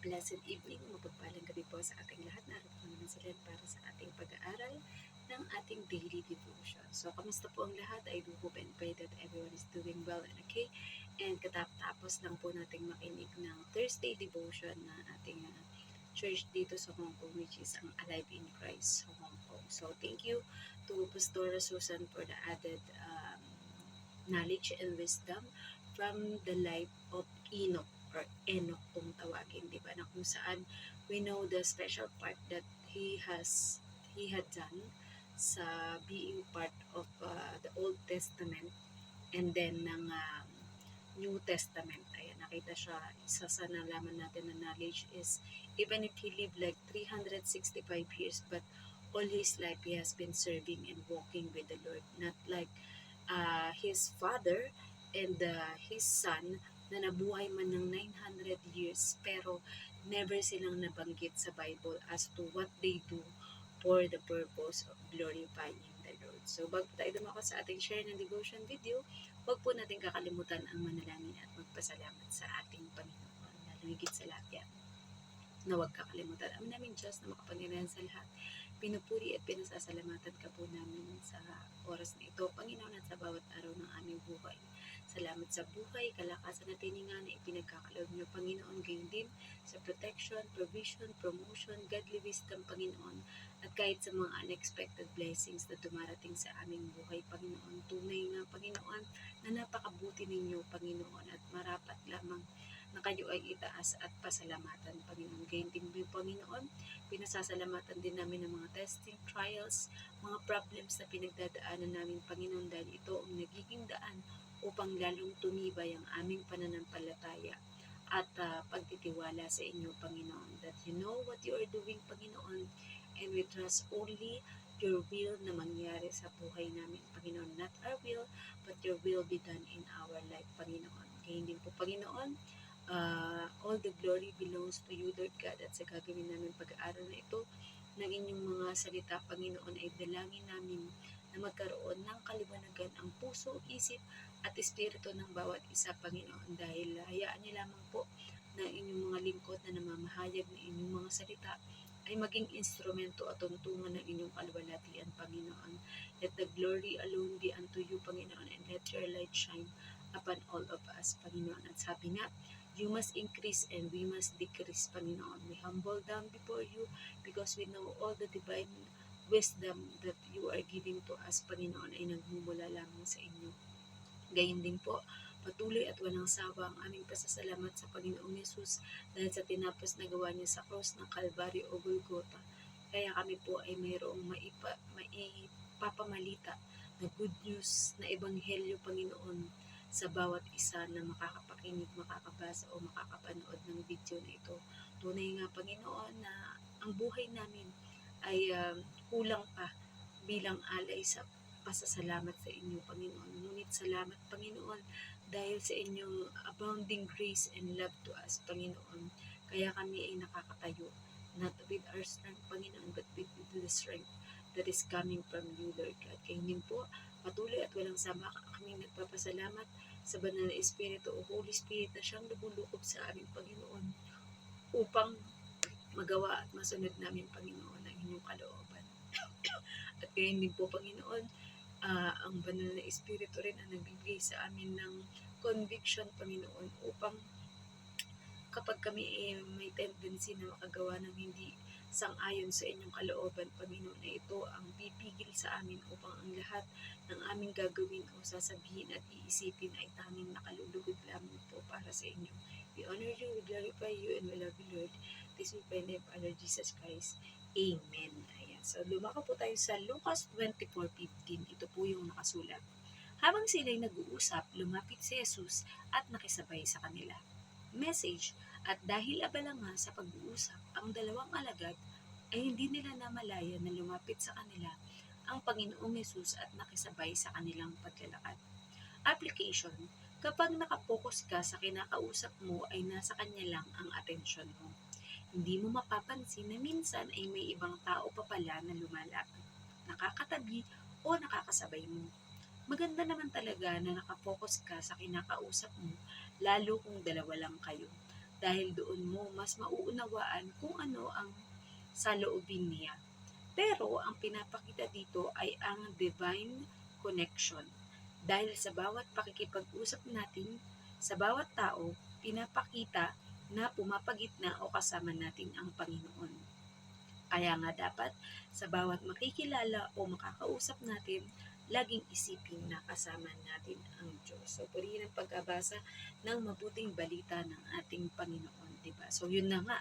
Blessed evening, mapagpalang gabi po sa ating lahat. Narito po naman sila para sa ating pag-aaral ng ating daily devotion. So, kamusta po ang lahat? I do hope and pray that everyone is doing well and okay. And katapos lang po nating makinig ng Thursday devotion na ating church dito sa Hong Kong, which is ang Alive in Christ Hong Kong. So, thank you to Pastor Susan for the added knowledge and wisdom from the life of Enoch or Enoch kung tawagin, di ba? Na kung saan we know the special part that he had done sa being part of the Old Testament and then ng New Testament. Ayan, nakita siya, isa sa nalaman natin na knowledge is even if he lived like 365 years, but all his life he has been serving and walking with the Lord. Not like his father and his son na nabuhay man ng 900 years pero never silang nabanggit sa Bible as to what they do for the purpose of glorifying the Lord. So bago tayo dumako sa ating share ng devotion video, huwag po natin kakalimutan ang manalangin at magpasalamat sa ating Panginoon. Lalo higit sa lahat yan, na huwag kakalimutan. Amin namin Diyos na makapangyarihan sa lahat. Pinupuri at pinasasalamatan ka po namin sa oras na ito, Panginoon, at sa bawat araw ng aming buhay. Salamat sa buhay, kalakasan at tininga na ipinagkakalob niyo, Panginoon, gayon din sa protection, provision, promotion, godly wisdom, Panginoon, at kahit sa mga unexpected blessings na dumarating sa aming buhay, Panginoon. Tunay nga, Panginoon, na napakabuti ninyo, Panginoon, at marapat lamang na kayo ay itaas at pasalamatan, Panginoon. Gayon din po, Panginoon, pinasasalamatan din namin ng mga testing, trials, mga problems na pinagdadaanan namin, Panginoon, dahil ito ang nagiging daan upang lalong tumibay ang aming pananampalataya at pagtitiwala sa inyo, Panginoon. That you know what you are doing, Panginoon, and we trust only your will na mangyari sa buhay namin, Panginoon. Not our will, but your will be done in our life, Panginoon. Gayon din po, Panginoon, all the glory belongs to you, Lord God, at sa gagawin namin pag-aaral na ito ng inyong mga salita, Panginoon, ay dalangin namin na magkaroon ng kaliwanagan ang puso, isip, at espiritu ng bawat isa, Panginoon, dahil hayaan niyo lamang po na inyong mga lingkod na namamahayag ng inyong mga salita ay maging instrumento at tuntungan ng inyong kalwalhatian, Panginoon. Let the glory alone be unto you, Panginoon, and let your light shine upon all of us, Panginoon. At sabi nga, you must increase and we must decrease, Panginoon. We humble down before you because we know all the divine wisdom that you are giving to us, Panginoon, ay nagmumula lamang sa inyo. Gayon din po, patuloy at walang sawa ang aming pasasalamat sa Panginoong Yesus dahil sa tinapos na gawa niya sa cross ng Kalbaryo o Golgota. Kaya kami po ay mayroong maipapamalita na good news na ebanghelyo, Panginoon, sa bawat isa na makakapakinig, makakabasa o makakapanood ng video na ito. Tunay nga, Panginoon, na ang buhay namin ay kulang pa bilang alay sa pasasalamat sa inyo, Panginoon. Ngunit salamat, Panginoon, dahil sa inyong abounding grace and love to us, Panginoon. Kaya kami ay nakakatayo, not with our strength, Panginoon, but with the strength that is coming from you, Lord God. Kaya din po, patuloy at walang sama kaming nagpapasalamat sa banal na Espiritu o Holy Spirit na siyang lumulukob sa aming, Panginoon, upang magawa at masunod namin, Panginoon, ang inyong kalooban. At gayon din po, Panginoon, ang banal na Espiritu rin ang nagbibigay sa amin ng conviction, Panginoon, upang kapag kami may tendency na makagawa ng hindi sang-ayon sa inyong kalooban, Panginoon, na ito ang pipigil sa amin upang ang lahat ng aming gagawin o sasabihin at iisipin ay tanging nakalulugod lamang po para sa inyo. We honor you, we glorify you, and we love you, Lord. This we pray in the name of our Lord Jesus Christ. Amen. Ayan. So, lumako po tayo sa Lucas 24:15. Ito po yung nakasulat. Habang sila'y nag-uusap, lumapit si Jesus at nakisabay sa kanila. Message, at dahil abala nga sa pag-uusap, ang dalawang alagad ay hindi nila namalayan na lumapit sa kanila ang Panginoong Yesus at nakisabay sa kanilang paglalakad. Application, kapag nakapokus ka sa kinakausap mo ay nasa kanya lang ang atensyon mo. Hindi mo mapapansin na minsan ay may ibang tao pa pala na lumalapit, nakakatabi o nakakasabay mo. Maganda naman talaga na nakapokus ka sa kinakausap mo, lalo kung dalawa lang kayo. dahil doon mo mas mauunawaan kung ano ang saloobin niya. Pero ang pinapakita dito ay ang divine connection. Dahil sa bawat pakikipag-usap natin sa bawat tao, pinapakita na pumapagitna o kasama natin ang Panginoon. Kaya nga dapat sa bawat makikilala o makakausap natin, laging isipin na kasama natin ang Diyos. So, purihin ang pagkabasa ng mabuting balita ng ating Panginoon, diba? So, yun na nga.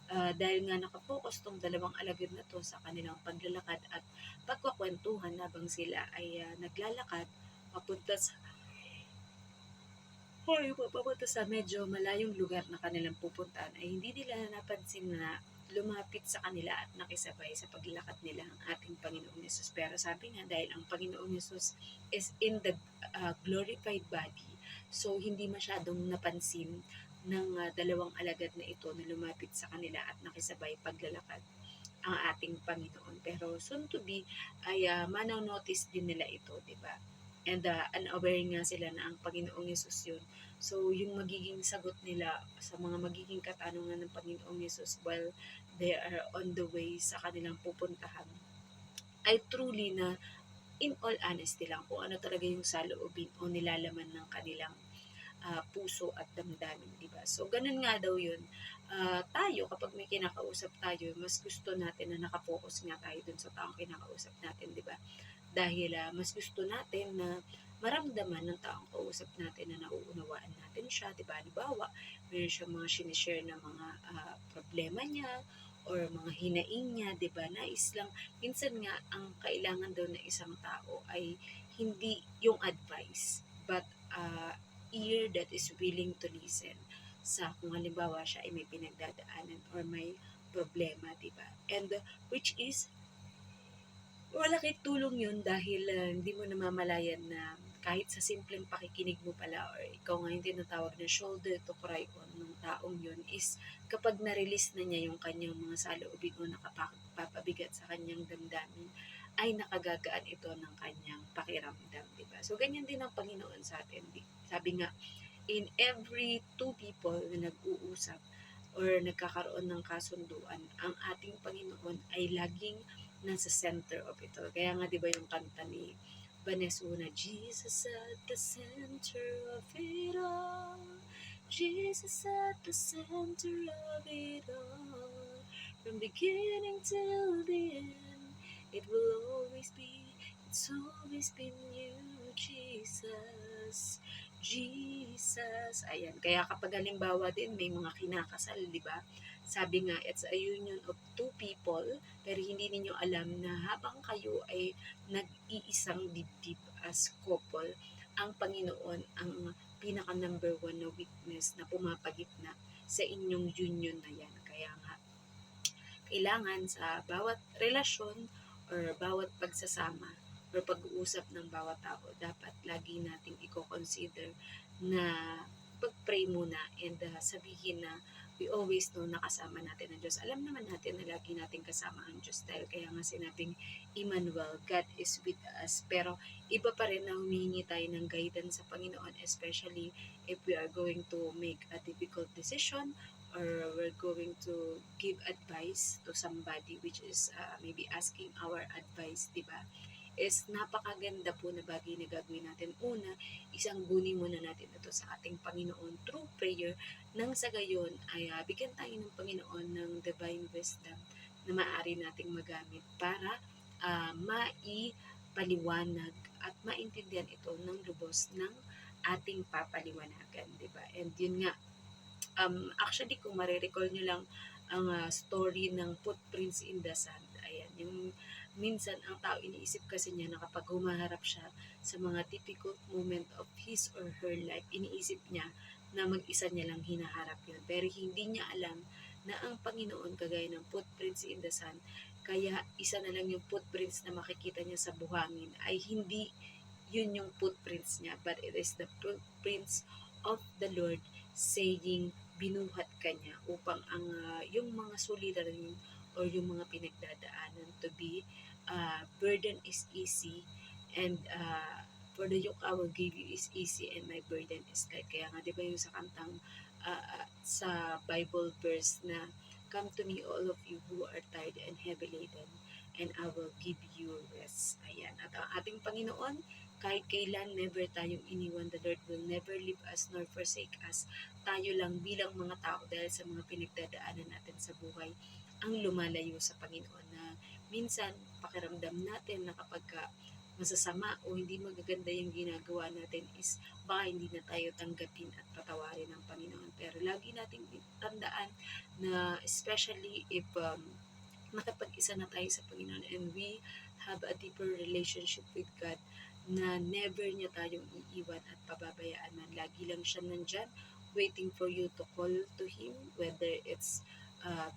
Dahil nga nakapokus tong dalawang alagad na to sa kanilang paglalakad at pagkakwentuhan habang sila ay naglalakad papunta sa papunta sa medyo malayong lugar na kanilang pupuntahan ay hindi nila napansin na lumapit sa kanila at nakisabay sa paglakad nila ang ating Panginoong Yesus. Pero sabi nga, dahil ang Panginoong Yesus is in the glorified body, so hindi masyadong napansin ng dalawang alagad na ito na lumapit sa kanila at nakisabay paglalakad ang ating Panginoon. Pero soon to be ay manonotice din nila ito, di ba? And unaware nga sila na ang Panginoong Yesus yun. So, yung magiging sagot nila sa mga magiging katanungan ng Panginoong Yesus while they are on the way sa kanilang pupuntahan ay truly na in all honesty lang kung ano talaga yung saloobin o nilalaman ng kanilang puso at damdamin, di ba? So, ganun nga daw yun. Tayo, kapag may kinakausap tayo, mas gusto natin na nakapokus nga tayo dun sa taong kinakausap natin, di ba? Dahil mas gusto natin na maramdaman ng taong kausap natin na nauunawaan natin siya, di ba? Halimbawa, meron siyang mga sinishare na mga problema niya or mga hinaing niya, di ba? Nais lang, minsan nga, ang kailangan daw ng isang tao ay hindi yung advice, but ear that is willing to listen sa kung halimbawa siya ay may pinagdadaanan or may problema, di ba? And which is malaking tulong yun dahil hindi mo namamalayan na kahit sa simpleng pakikinig mo pala or ikaw nga yung tinatawag na shoulder to cry on ng taong yun is kapag na-release na niya yung kanyang mga saloobin o nakapapabigat sa kanyang damdamin, ay nakagagaan ito ng kanyang pakiramdam, diba? So, ganyan din ang Panginoon sa atin. Sabi nga, in every two people na nag-uusap or nagkakaroon ng kasunduan, ang ating Panginoon ay laging nasa center of ito. Kaya nga, di ba yung kanta ni Vanessa Una, Jesus at the center of it all. Jesus at the center of it all. From beginning till the end, it will always be, it's always been you, Jesus. Jesus. Ayan. Kaya kapag halimbawa din may mga kinakasal, di ba? Sabi nga, it's a union of two people, pero hindi ninyo alam na habang kayo ay nag-iisang dibdib as couple, ang Panginoon ang pinaka number one na witness na pumapagitna sa inyong union na yan. Kaya nga, kailangan sa bawat relasyon or bawat pagsasama or pag-uusap ng bawat tao, dapat lagi nating i-consider na pag-pray muna and sabihin na we always know na kasama natin ang Diyos. Alam naman natin na lagi natin kasama ang Diyos dahil kaya nga sinabing Emmanuel, God is with us. Pero iba pa rin na humihingi tayo ng guidance sa Panginoon, especially if we are going to make a difficult decision or we're going to give advice to somebody which is maybe asking our advice, di ba? Is napakaganda po na bagay na gagawin natin. Una, isang guni muna natin ito sa ating Panginoon through prayer nang sa gayon ay bigyan tayo ng Panginoon ng divine wisdom na maaari nating magamit para maipaliwanag at maintindihan ito ng lubos ng ating papaliwanagan, di ba? And yun nga, actually kung marirecall nyo lang ang story ng footprints in the sand, ayan, yung minsan ang tao iniisip kasi niya na kapag humaharap siya sa mga difficult moment of his or her life, iniisip niya na mag-isa niya lang hinaharap yun. Pero hindi niya alam na ang Panginoon, kagaya ng footprints in the sand, kaya isa na lang yung footprints na makikita niya sa buhangin, ay hindi yun yung footprints niya, but it is the footprints of the Lord saying, binuhat ka niya upang ang yung mga suliranin or yung mga pinagdadaanan to be burden is easy and for the yoke I will give you is easy and my burden is light. Kaya nga, di ba yung sa kantang sa Bible verse na, "Come to me all of you who are tired and heavy laden, and I will give you rest." Ayan. At ang ating Panginoon, kahit kailan, never tayong iniwan. The Lord will never leave us nor forsake us. Tayo lang bilang mga tao, dahil sa mga pinagdadaanan natin sa buhay, ang lumalayo sa Panginoon, na minsan pakiramdam natin na kapag masasama o hindi magaganda yung ginagawa natin is baka hindi na tayo tanggapin at patawarin ng Panginoon. Pero lagi nating tandaan na, especially if nakapag-isa na tayo sa Panginoon and we have a deeper relationship with God, na never niya tayong iiwan at pababayaan man. Lagi lang siya nandyan, waiting for you to call to Him, whether it's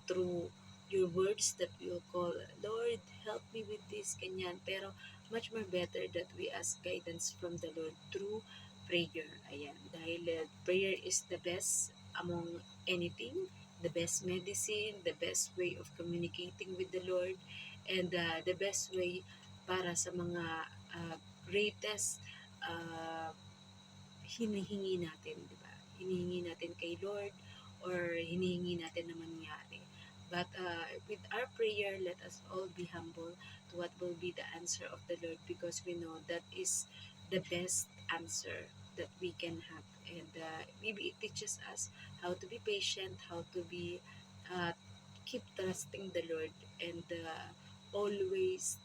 through your words that we will call, "Lord, help me with this," ganyan. Pero much more better that we ask guidance from the Lord through prayer. Ayan. Dahil prayer is the best among anything, the best medicine, the best way of communicating with the Lord, and the best way para sa mga greatest uh, hinihingi natin, di ba? Hinihingi natin kay Lord, or hinihingi natin na mangyari. But with our prayer, let us all be humble to what will be the answer of the Lord, because we know that is the best answer that we can have. And maybe it teaches us how to be patient, how to be keep trusting the Lord, and always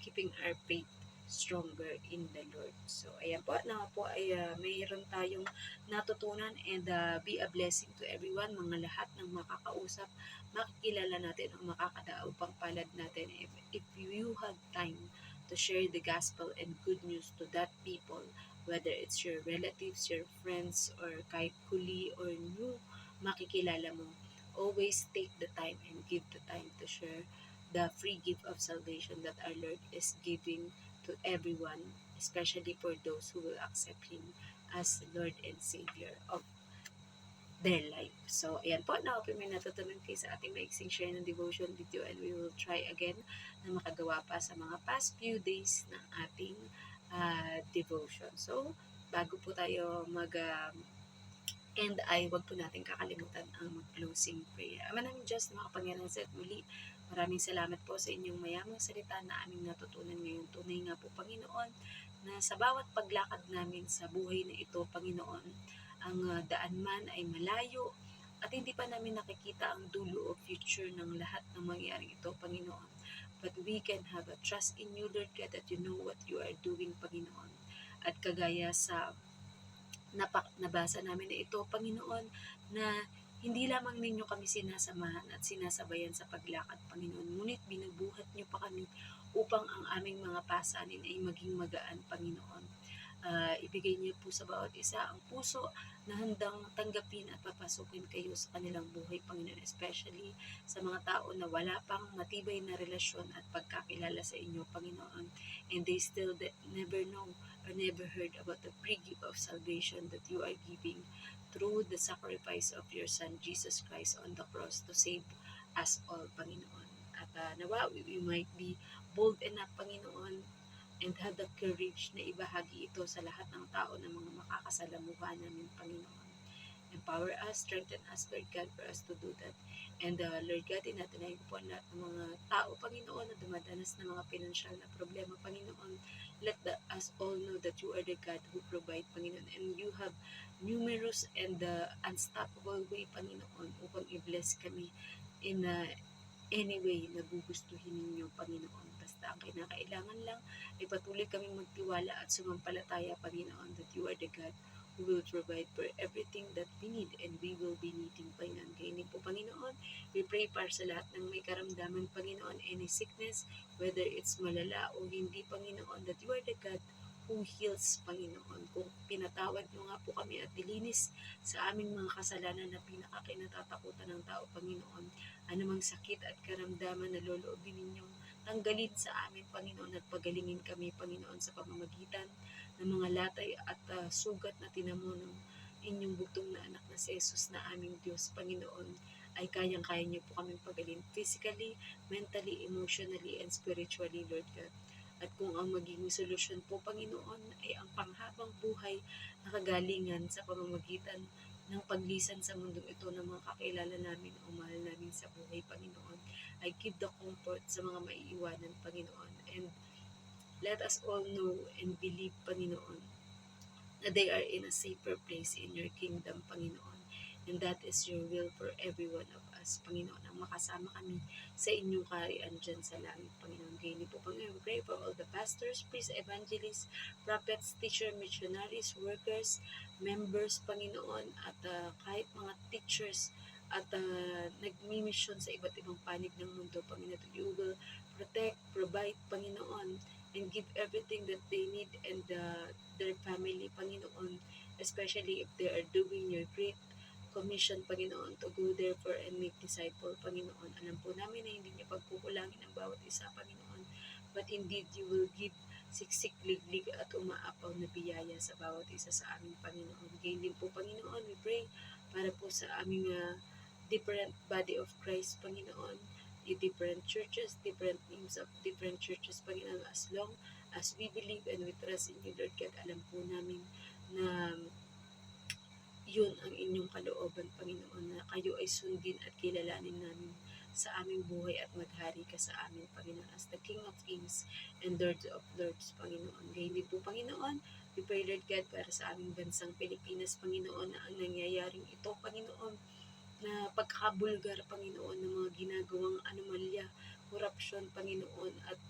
keeping our faith stronger in the Lord. So, ayan po, na po ay mayroon tayong natutunan, and be a blessing to everyone, mga lahat ng makakausap, makikilala natin o makakadaog pang palad natin. If you have time to share the gospel and good news to that people, whether it's your relatives, your friends, or kahit huli or new makikilala mo, always take the time and give the time to share the free gift of salvation that our Lord is giving to everyone, especially for those who will accept Him as Lord and Savior of their life. So, ayan po, na may natutunan kayo sa ating maiksing share ng devotion video, and we will try again na makagawa pa sa mga past few days ng ating devotion. So, bago po tayo and ay wag po natin kakalimutan ang mag-closing prayer. Ama namin Diyos na makapangyarihan sa muli, maraming salamat po sa inyong mayamang salita na aming natutunan ngayon. Tunay nga po, Panginoon, na sa bawat paglakad namin sa buhay na ito, Panginoon, ang daan man ay malayo at hindi pa namin nakikita ang dulo o future ng lahat ng mangyaring ito, Panginoon. But we can have a trust in you, Lord God, that you know what you are doing, Panginoon. At kagaya sa nabasa namin na ito, Panginoon, na hindi lamang ninyo kami sinasamahan at sinasabayan sa paglakad, Panginoon, ngunit binubuhat niyo pa kami upang ang aming mga pasanin ay maging magaan, Panginoon. Ibigay niyo po sa bawat isa ang puso na handang tanggapin at papasukin kayo sa kanilang buhay, Panginoon, especially sa mga tao na wala pang matibay na relasyon at pagkakilala sa inyo, Panginoon, and they still never know or never heard about the free gift of salvation that you are giving through the sacrifice of your Son, Jesus Christ, on the cross to save us all, Panginoon. At nawa, we might be bold enough, Panginoon, and have the courage na ibahagi ito sa lahat ng tao na mga makakasalamuha namin, Panginoon. Empower us, strengthen us, Lord God, for us to do that. And Lord God, tinatanayin ko po ang lahat ng mga tao, Panginoon, na dumadanas ng mga pinansyal na problema, Panginoon. Let us all know that you are the God who provide, Panginoon, and you have numerous and unstoppable way, Panginoon, upang i-bless kami in any way na gugustuhin ninyo, Panginoon. Basta ang kinakailangan lang ay patuloy kaming magtiwala at sumampalataya, Panginoon, that you are the God who will provide for everything that we need and we will be needing, Panginoon. Kaya din po, Panginoon, we pray para sa lahat ng may karamdaman, Panginoon, any sickness, whether it's malala o hindi, Panginoon, that you are the God who heals, Panginoon. Kung pinatawad nyo nga po kami at dilinis sa aming mga kasalanan na pinakakinatatakutan ng tao, Panginoon, anumang sakit at karamdaman na loloobin ninyong tanggalin sa amin, Panginoon, at pagalingin kami, Panginoon, sa pamamagitan ng mga latay at sugat na tinamo ng inyong bugtong na anak na si Jesus na aming Diyos, Panginoon, ay kayang-kaya niyo po kami pagalin physically, mentally, emotionally, and spiritually, Lord God. At kung ang magiging solusyon po, Panginoon, ay ang panghabang buhay na kagalingan sa pamamagitan ng paglisan sa mundong ito ng mga kakilala namin o mahal namin sa buhay, Panginoon. I give the comfort sa mga maiiwanan, Panginoon. And let us all know and believe, Panginoon, na they are in a safer place in your kingdom, Panginoon. And that is your will for every one of us, Panginoon, ang makasama kami sa inyong kaharian dyan sa langit, Panginoon. Kaya po, Panginoon, we pray for all the pastors, priests, evangelists, prophets, teachers, missionaries, workers, members, Panginoon, at kahit mga teachers at nagmi-mission sa iba't ibang panig ng mundo, Panginoon. You will protect, provide, Panginoon, and give everything that they need and their family, Panginoon, especially if they are doing your great commission, Panginoon, to go therefore and make disciple, Panginoon. Alam po namin na hindi niyo pagkukulangin ang bawat isa, Panginoon, but indeed you will give siksik, liglig at umaapaw na biyaya sa bawat isa sa aming Panginoon. Gayon din po, Panginoon, we pray para po sa aming different body of Christ, Panginoon, different churches, different names of different churches, Panginoon, as long as we believe and we trust in you, Lord God. Alam po namin na yun ang inyong kalooban, Panginoon, na kayo ay sundin at kilalanin namin sa aming buhay at maghari ka sa amin, Panginoon, as the King of Kings and Lord of Lords, Panginoon. Ngayon din po, Panginoon, we pray, Lord God, para sa aming bansang Pilipinas, Panginoon, na ang nangyayaring ito, Panginoon, na pagkakabulgar, Panginoon, ng mga ginagawang anomalya, korupsyon, Panginoon, at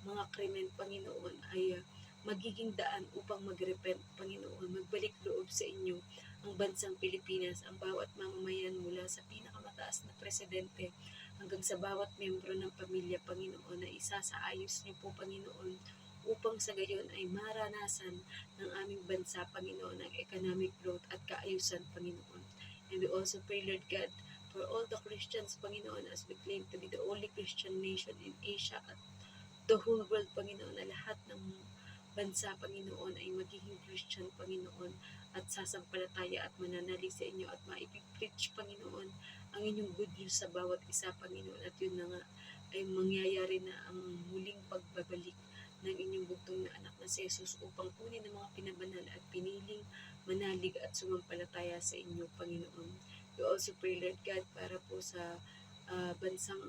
mga krimen, Panginoon, ay magiging daan upang magrepent, Panginoon, magbalik loob sa inyo ang bansang Pilipinas, ang bawat mamamayan mula sa pinakamataas na presidente hanggang sa bawat miyembro ng pamilya, Panginoon, na isa sa ayos niyo po, Panginoon, upang sa gayon ay maranasan ng aming bansa, Panginoon, ang economic growth at kaayusan, Panginoon. And we also pray, Lord God, for all the Christians, Panginoon, as we claim to be the only Christian nation in Asia at the whole world, Panginoon, na lahat ng bansa, Panginoon, ay magiging Christian, Panginoon, at sasampalataya at mananalig sa inyo at maipipreach, Panginoon, ang inyong good news sa bawat isa, Panginoon, at yun na nga ay mangyayari na ang muling pagbabalik ng inyong bugtong na anak na si Jesus upang kunin ang mga pinabanal at piniling manalig at sumampalataya sa inyo, Panginoon. We also pray, Lord God, para po sa bansang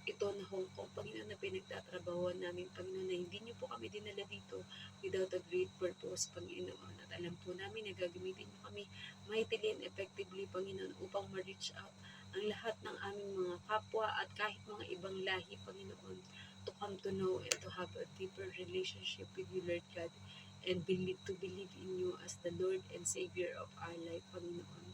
ito na Hong Kong, Panginoon, na pinagtatrabahuan namin, Panginoon, na hindi niyo po kami dinala dito without a great purpose, Panginoon. At alam po namin na gagamitin niyo kami mightily and effectively, Panginoon, upang ma-reach out ang lahat ng aming mga kapwa at kahit mga ibang lahi, Panginoon, to come to know and to have a deeper relationship with you, Lord God, and to believe in you as the Lord and Savior of our life, Panginoon.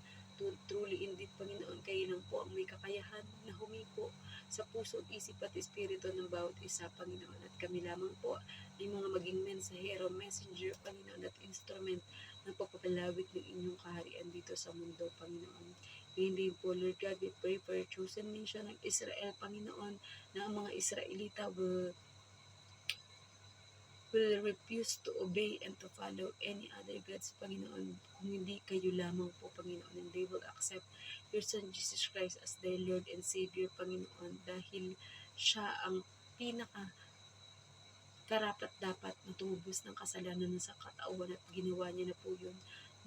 Truly indeed, Panginoon, kayo lang po ang may kakayahan na humiko sa puso, isip at espiritu ng bawat isa, Panginoon. At kami lamang po ay mga maging mensahero, messenger, Panginoon, at instrument ng pagpapalawig ng inyong kaharian dito sa mundo, Panginoon. Hindi po, Lord God, we pray for your chosen nation ng Israel, Panginoon, na ang mga Israelita will refuse to obey and to follow any other gods, Panginoon, kung hindi kayo lamang po, Panginoon, and they will accept your Son Jesus Christ as their Lord and Savior, Panginoon, dahil siya ang pinaka karapat dapat na tumubos ng kasalanan sa katauhan at ginawa niya na po yun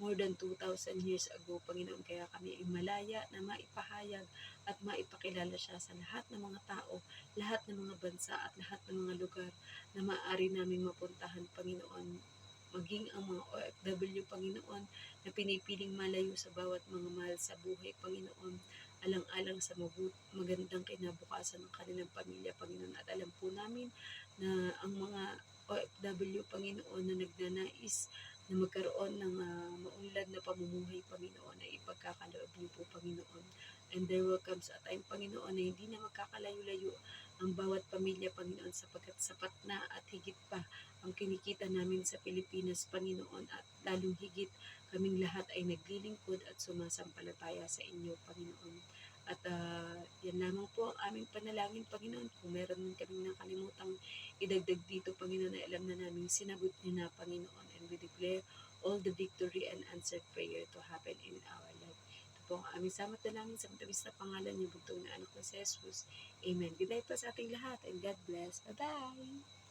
more than 2,000 years ago, Panginoon. Kaya kami ay malaya na maipahayag at maipakilala siya sa lahat ng mga tao, lahat ng mga bansa at lahat ng mga lugar na maaari namin mapuntahan, Panginoon. Maging ang mga OFW, Panginoon, na pinipiling malayo sa bawat mga mahal sa buhay, Panginoon, alang-alang sa magandang kinabukasan ng kanilang pamilya, Panginoon. At alam po namin na ang mga OFW, Panginoon, na nagnanais na magkaroon ng maunlad na pamumuhay, Panginoon, ay ipagkakaloob niyo po, Panginoon. And there will comes a time, Panginoon, na hindi na magkakalayo-layo ang bawat pamilya, Panginoon, sapagkat sapat na at higit pa ang kinikita namin sa Pilipinas, Panginoon, at lalong higit kaming lahat ay naglilingkod at sumasampalataya sa inyo, Panginoon. At yan lamang po ang aming panalangin, Panginoon. Kung meron man kaming nakalimutang idagdag dito, Panginoon, na alam na namin sinagot niyo na, Panginoon. And we declare all the victory and answered prayer to happen in our life. Ito po ang aming samat na langin sa matabis na pangalan niyo, bugtong na anak na si Jesus. Amen. Good night po sa ating lahat and God bless. Bye-bye!